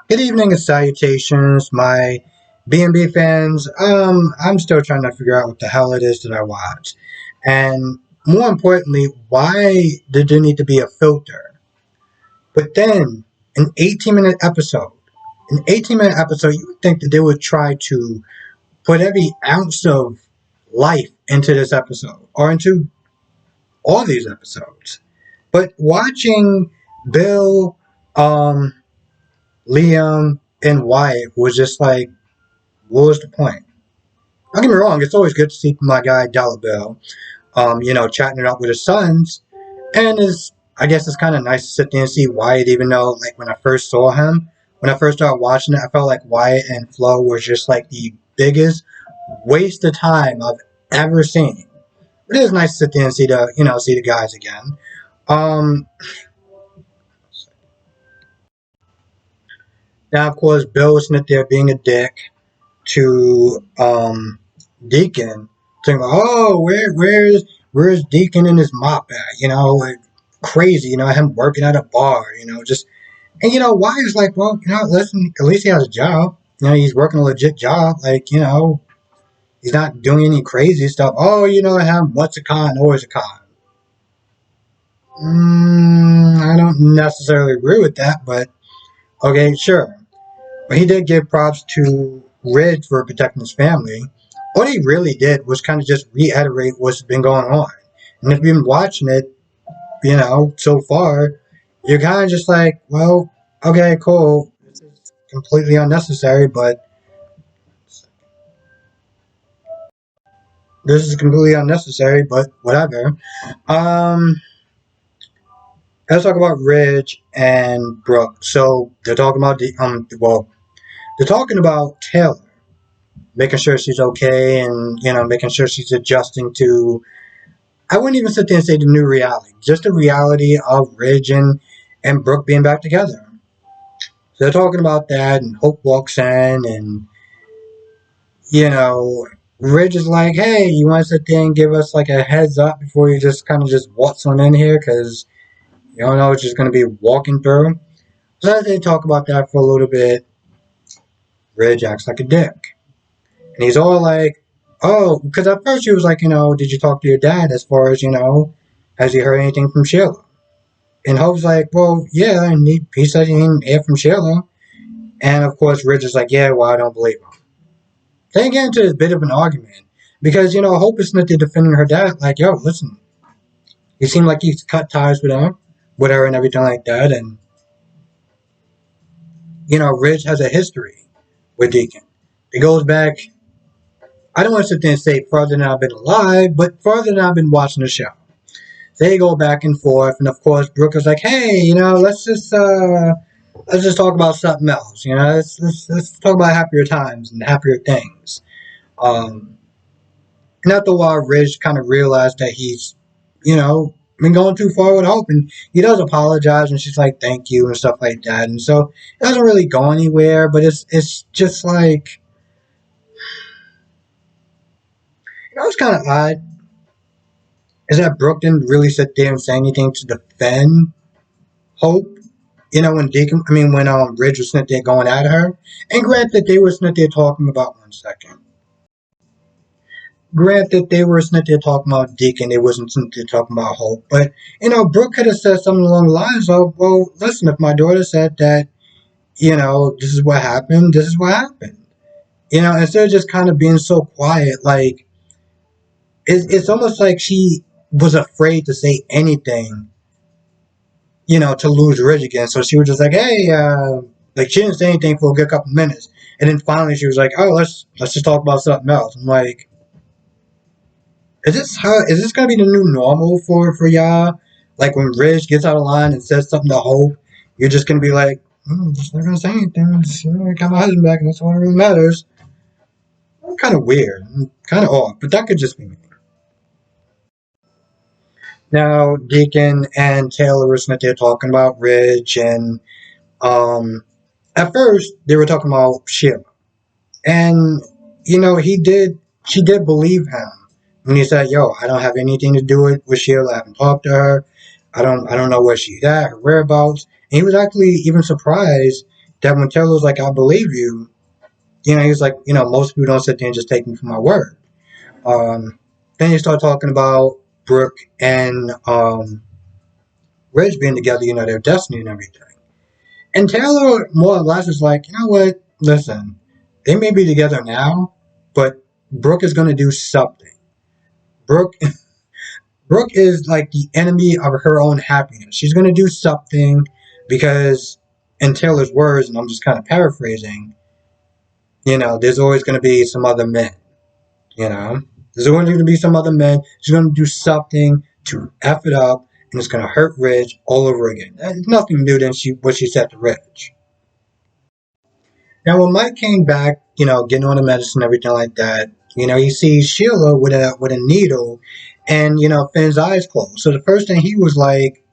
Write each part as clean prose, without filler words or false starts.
Good evening and salutations, my B&B fans. I'm still trying to figure out what the hell it is that I watch. And more importantly, why did there need to be a filter? But then, an 18-minute episode, you would think that they would try to put every ounce of life into this episode, or into all these episodes. But watching Bill, Liam, and Wyatt was just like, what was the point? Don't get me wrong, it's always good to see my guy Dollar Bill, chatting it up with his sons. And I guess it's kind of nice to sit there and see Wyatt, even though, like, when I first saw him, when I first started watching it, I felt like Wyatt and Flo was just like the biggest waste of time I've ever seen. But it is nice to sit there and see the guys again. Um, Now, of course, Bill was sitting there being a dick to Deacon, saying, "Oh, where's Deacon and his mop at?" Like, crazy. Him working at a bar. Just and Wyatt's like, well, listen, at least he has a job. He's working a legit job. Like, he's not doing any crazy stuff. Oh, him, what's a con, always a con. I don't necessarily agree with that, but okay, sure. But he did give props to Ridge for protecting his family. What he really did was kind of just reiterate what's been going on. And if you've been watching it, so far, you're kind of just like, well, okay, cool. This is completely unnecessary, but whatever. Um, let's talk about Ridge and Brooke. So they're talking about they're talking about Taylor, making sure she's okay, and making sure she's adjusting to. I wouldn't even sit there and say the new reality, just the reality of Ridge and Brooke being back together. So they're talking about that, and Hope walks in, and Ridge is like, "Hey, you want to sit there and give us like a heads up before you just kind of just waltz on in here, because you don't know what you're going to be walking through." So as they talk about that for a little bit, Ridge acts like a dick. And he's all like, oh, because at first he was like, did you talk to your dad as far as, has he heard anything from Sheila? And Hope's like, well, yeah, and he said he didn't hear from Sheila. And of course, Ridge is like, yeah, well, I don't believe him. They get into this bit of an argument because, Hope is not defending her dad, like, yo, listen, he seemed like he's cut ties with her and everything like that. And, Ridge has a history with Deacon. It goes back, I don't want to sit there and say further than I've been alive, but further than I've been watching the show. They go back and forth, and of course, Brooke is like, "Hey, let's just talk about something else. Let's talk about happier times and happier things." Um, and after a while, Ridge kind of realized that he's, been going too far with Hope, and he does apologize, and she's like, "Thank you" and stuff like that, and so it doesn't really go anywhere. But it's just like, it's kind of odd is that Brooke didn't really sit there and say anything to defend Hope. When Ridge was sitting there going at her, and granted they were sitting there talking about 1 second. Granted they were sitting there talking about Deacon, they wasn't sitting there talking about Hope. But Brooke could have said something along the lines of, "Well, listen, if my daughter said that, this is what happened, this is what happened." Instead of just kind of being so quiet, like it's almost like she was afraid to say anything to lose Ridge again. So she was just like, "Hey," like she didn't say anything for a good couple minutes, and then finally she was like, "Oh, let's just talk about something else." I'm like, is this gonna be the new normal for y'all? Like when Ridge gets out of line and says something to Hope, you're just gonna be like, just not gonna say anything. I got my husband back, and that's all that really matters. Kind of weird, kind of odd, but that could just be me. Now, Deacon and Taylor were sitting there talking about Ridge, and um, at first they were talking about Sheila. And she did believe him when he said, "Yo, I don't have anything to do with Sheila. I haven't talked to her. I don't know where she's at, her whereabouts." And he was actually even surprised that when Taylor's like, I believe you, he's like, most people don't sit there and just take me for my word. Um, then you start talking about Brooke and Ridge being together, their destiny and everything. And Taylor more or less is like, you know what? Listen, they may be together now, but Brooke is going to do something. Brooke, Brooke is like the enemy of her own happiness. She's going to do something because, in Taylor's words, and I'm just kind of paraphrasing, there's always going to be some other men. You know, there's going to be some other men. She's going to do something to F it up, and it's going to hurt Ridge all over again. It's nothing new than what she said to Ridge. Now, when Mike came back, getting on the medicine and everything like that, he sees Sheila with a needle, and Finn's eyes closed. So the first thing he was like,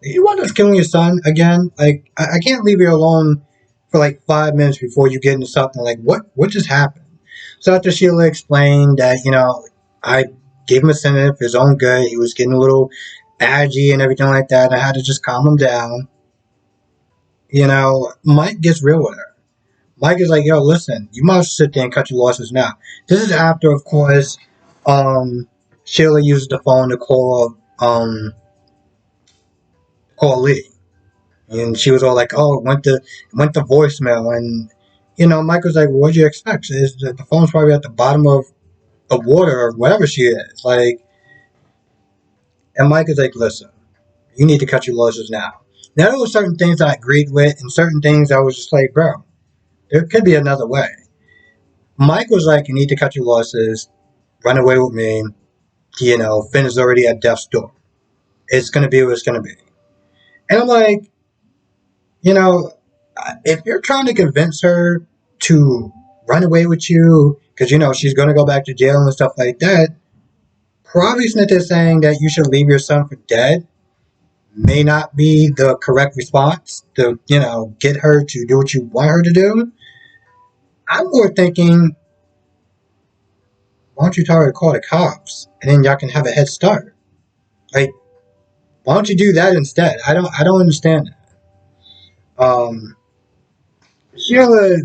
"You want us killing your son again? Like, I can't leave you alone for like 5 minutes before you get into something. Like, what just happened?" So after Sheila explained that, I gave him a sedative for his own good. He was getting a little aggy and everything like that. I had to just calm him down. Mike gets real with her. Mike is like, yo, listen, you must sit there and cut your losses now. This is after, of course, Sheila uses the phone to call Lee. And she was all like, oh, it went to voicemail. And, Mike was like, what'd you expect? The phone's probably at the bottom of water or whatever she is. Like, and Mike is like, listen, you need to cut your losses now. Now, there were certain things I agreed with and certain things I was just like, bro, there could be another way. Mike was like, you need to cut your losses, run away with me. Finn is already at death's door. It's going to be what it's going to be. And I'm like, you know, if you're trying to convince her to run away with you, because, she's going to go back to jail and stuff like that, probably Smith is saying that you should leave your son for dead may not be the correct response to, get her to do what you want her to do. I'm more thinking, why don't you tell her to call the cops and then y'all can have a head start? Like, why don't you do that instead? I don't understand that. Sheila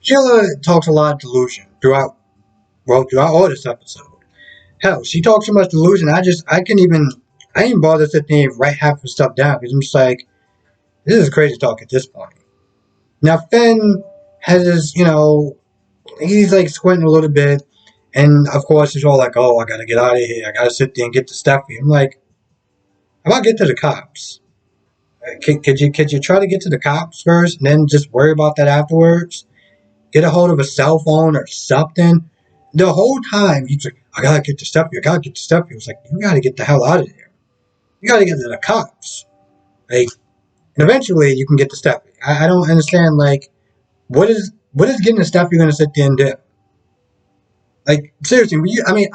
Sheila talks a lot of delusion throughout all this episode. Hell, she talks so much delusion. I ain't bother to think write half the stuff down because I'm just like, this is crazy talk at this point. Now Finn has his, he's like squinting a little bit, and of course he's all like, "Oh, I gotta get out of here. I gotta sit there and get to Steffi." I'm like, "How about get to the cops? Could you try to get to the cops first, and then just worry about that afterwards? Get a hold of a cell phone or something." The whole time he's like, "I gotta get to Steffi. I gotta get to Steffi." It was like, "You gotta get the hell out of there. You gotta get to the cops." Like, and eventually you can get to Steffi. I don't understand. Like, what is getting to Steffi going to sit there and do? Like, seriously,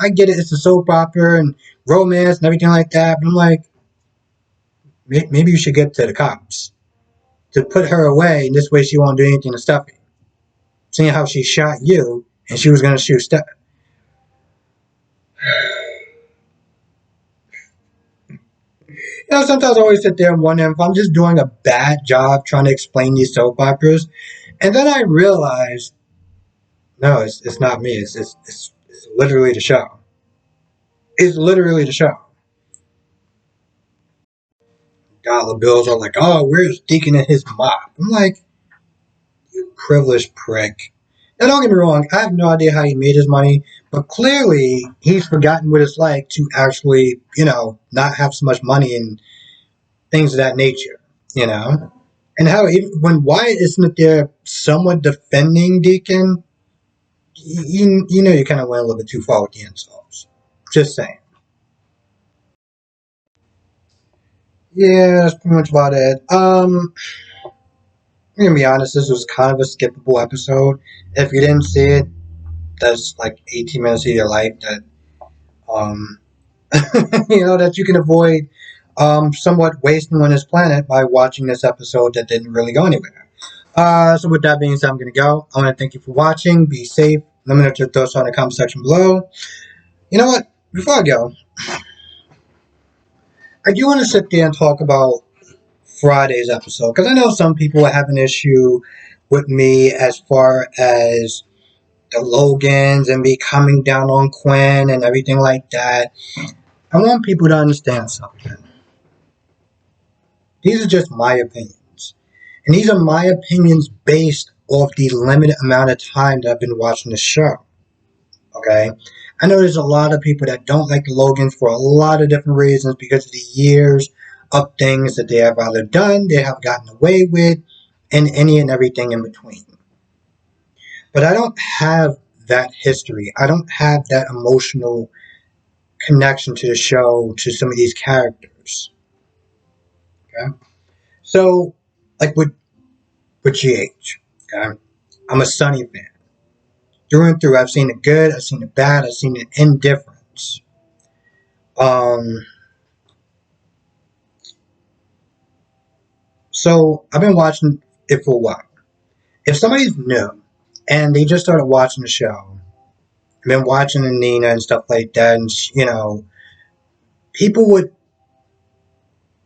I get it. It's a soap opera and romance and everything like that. But I'm like, maybe you should get to the cops to put her away, and this way she won't do anything to Steffi. Seeing how she shot you, and she was going to shoot Steffi. Sometimes I always sit there and wonder if I'm just doing a bad job trying to explain these soap operas. And then I realize, no, it's not me. It's literally the show. It's literally the show. Dollar bills are like, oh, where's Deacon and his mop? I'm like, you privileged prick. Now, don't get me wrong, I have no idea how he made his money, but clearly he's forgotten what it's like to actually, not have so much money and things of that nature, you know? And how, even when Wyatt isn't there somewhat defending Deacon, you kind of went a little bit too far with the insults. Just saying. Yeah, that's pretty much about it. I'm gonna be honest, this was kind of a skippable episode. If you didn't see it, that's like 18 minutes of your life that um that you can avoid somewhat wasting on this planet by watching this episode that didn't really go anywhere. So with that being said, I'm gonna go. I want to thank you for watching. Be safe. Let me know your thoughts on the comment section below. You know what? Before I go, I do want to sit there and talk about Friday's episode because I know some people have an issue with me as far as the Logans and me coming down on Quinn and everything like that. I want people to understand something. These are just my opinions. And these are my opinions based off the limited amount of time that I've been watching the show. Okay? I know there's a lot of people that don't like the Logans for a lot of different reasons because of the years of things that they have either done, they have gotten away with, and any and everything in between. But I don't have that history. I don't have that emotional connection to the show, to some of these characters. Okay? So, like with GH, okay? I'm a Sunny fan. Through and through, I've seen the good, I've seen the bad, I've seen the indifference. Um, so I've been watching it for a while. If somebody's new and they just started watching the show, I've been watching the Nina and stuff like that, and people would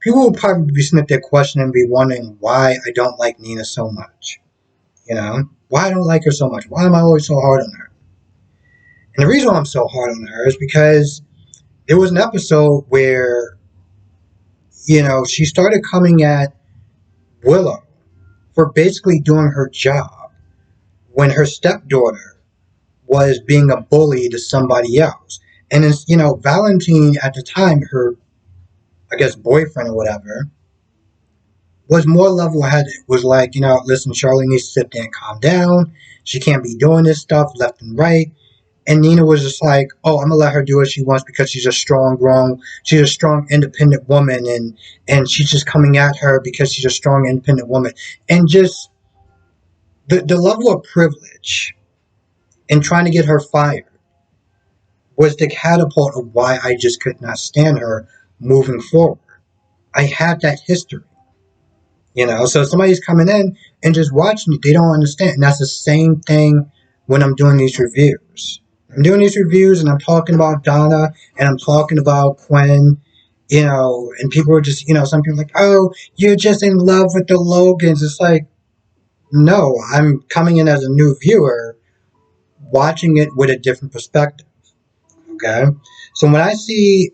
people would probably be sitting there questioning and be wondering why I don't like Nina so much. Why I don't like her so much. Why am I always so hard on her? And the reason why I'm so hard on her is because there was an episode where, she started coming at Willow for basically doing her job when her stepdaughter was being a bully to somebody else. And it's, Valentine at the time, her, I guess, boyfriend or whatever, was more level headed. Was like, listen, Charlie needs to sit there and calm down. She can't be doing this stuff left and right. And Nina was just like, oh, I'm gonna let her do what she wants because she's a strong, independent woman, and she's just coming at her because she's a strong, independent woman. And just the level of privilege in trying to get her fired was the catapult of why I just could not stand her moving forward. I had that history. So somebody's coming in and just watching it, they don't understand. And that's the same thing when I'm doing these reviews. I'm doing these reviews and I'm talking about Donna and I'm talking about Quinn, and people are just, some people are like, oh, you're just in love with the Logans. It's like, no, I'm coming in as a new viewer, watching it with a different perspective. Okay? So when I see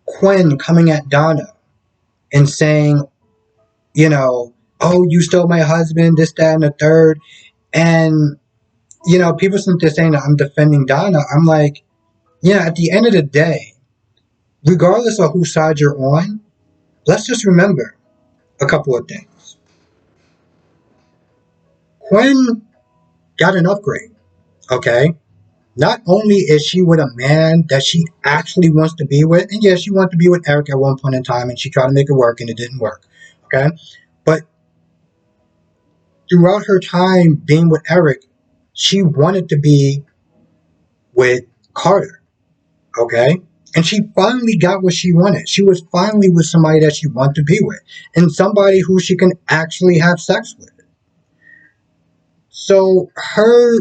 Quinn coming at Donna and saying, oh, you stole my husband, this, that, and the third. And, people think they're saying that I'm defending Donna. I'm like, at the end of the day, regardless of whose side you're on, let's just remember a couple of things. Quinn got an upgrade, okay? Not only is she with a man that she actually wants to be with, and yes, she wanted to be with Eric at one point in time, and she tried to make it work, and it didn't work, okay? But throughout her time being with Eric, she wanted to be with Carter, okay? And she finally got what she wanted. She was finally with somebody that she wanted to be with, and somebody who she can actually have sex with. So her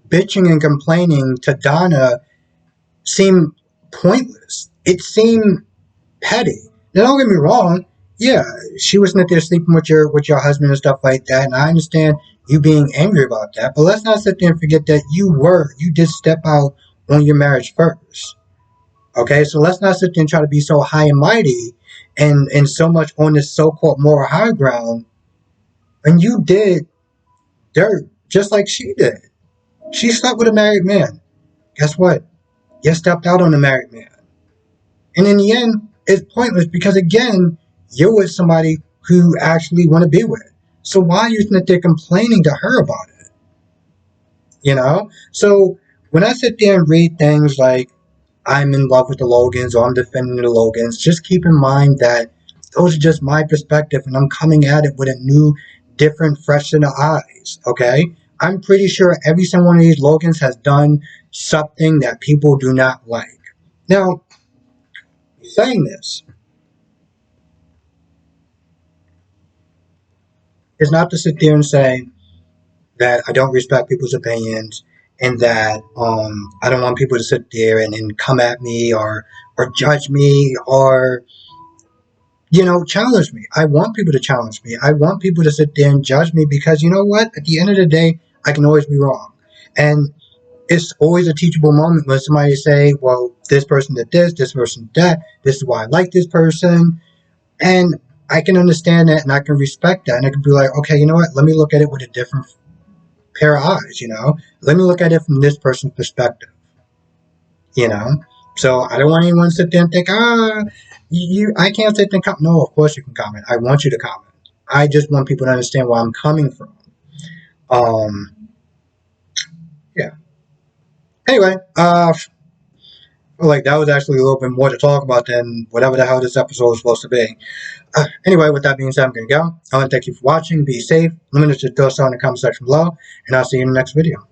bitching and complaining to Donna seemed pointless. It seemed petty. Now don't get me wrong, yeah, she was not there sleeping with your husband and stuff like that, and I understand you being angry about that, but let's not sit there and forget that you did step out on your marriage first. Okay, so let's not sit there and try to be so high and mighty and so much on this so-called moral high ground when you did dirt just like she did. She slept with a married man. Guess what? You stepped out on a married man. And in the end, it's pointless because again, you're with somebody who you actually want to be with. So why are you sitting there complaining to her about it? So when I sit there and read things like I'm in love with the Logans or I'm defending the Logans, just keep in mind that those are just my perspective and I'm coming at it with a new, different, fresh set of eyes, okay? I'm pretty sure every single one of these Logans has done something that people do not like. Now, saying this is not to sit there and say that I don't respect people's opinions and that I don't want people to sit there and come at me or judge me or challenge me. I want people to challenge me. I want people to sit there and judge me because you know what? At the end of the day, I can always be wrong. And it's always a teachable moment when somebody say, well, this person did this person did that, this is why I like this person. And I can understand that and I can respect that. And I can be like, okay, you know what? Let me look at it with a different pair of eyes. Let me look at it from this person's perspective, you know? So I don't want anyone to sit there and think, I can't sit there and comment. No, of course you can comment. I want you to comment. I just want people to understand where I'm coming from. Um, yeah. Anyway, like that was actually a little bit more to talk about than whatever the hell this episode was supposed to be. Anyway, with that being said, I'm going to go. I want to thank you for watching. Be safe. Let me know your thoughts down in the comment section below, and I'll see you in the next video.